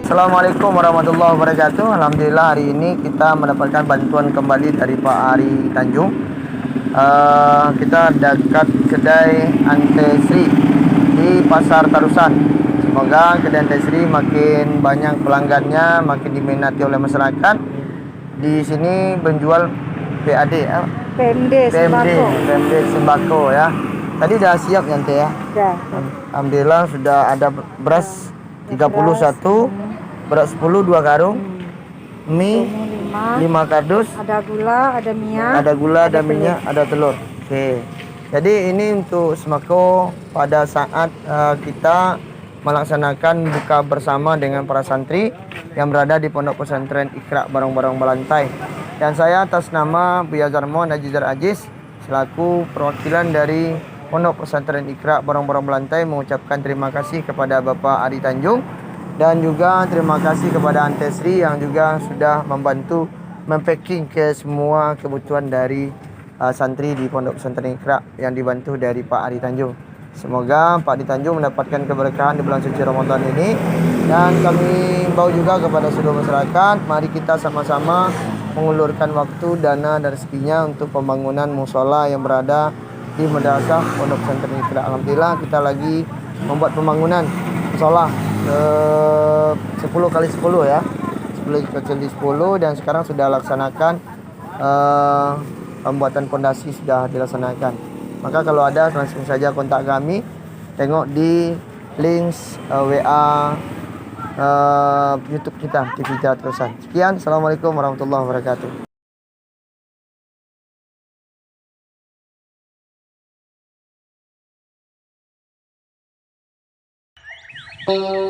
Assalamualaikum warahmatullahi wabarakatuh. Alhamdulillah hari ini kita mendapatkan bantuan kembali dari Pak Ari Tanjung. Kita dekat kedai Ante Sri di Pasar Tarusan. Semoga kedai Ante Sri makin banyak pelanggannya, makin diminati oleh masyarakat. Di sini menjual PAD, PMD sembako ya. Tadi udah siap ya Ante ya? Sudah. Alhamdulillah sudah ada beras 31, beras 10 2 karung, mie 5 kardus, ada gula, ada minyak, ada minyak, ada telur. Oke. Jadi ini untuk sembako pada saat kita melaksanakan buka bersama dengan para santri yang berada di Pondok Pesantren Iqra Barong-Barong Balantai. Dan saya atas nama Buya Zarmon Ajizar Aziz selaku perwakilan dari Pondok Pesantren Iqra Barong-Barong Balantai mengucapkan terima kasih kepada Bapak Ari Tanjung dan juga terima kasih kepada Ante Sri yang juga sudah membantu mempacking ke semua kebutuhan dari santri di Pondok Pesantren Iqra yang dibantu dari Pak Ari Tanjung. Semoga Pak Ari Tanjung mendapatkan keberkahan di bulan suci Ramadan ini, dan kami himbau juga kepada seluruh masyarakat, mari kita sama-sama mengulurkan waktu, dana dan rezekinya untuk pembangunan musola yang berada di Madrasah Pondok Pesantren Iqra. Alhamdulillah kita lagi membuat pembangunan musola 10 kali 10 ya, 10 kali 10, dan sekarang sudah laksanakan pembuatan pondasi sudah dilaksanakan. Maka kalau ada langsung saja kontak kami, tengok di link WA YouTube kita TV Terusan. Sekian, assalamualaikum warahmatullahi wabarakatuh. Thank you.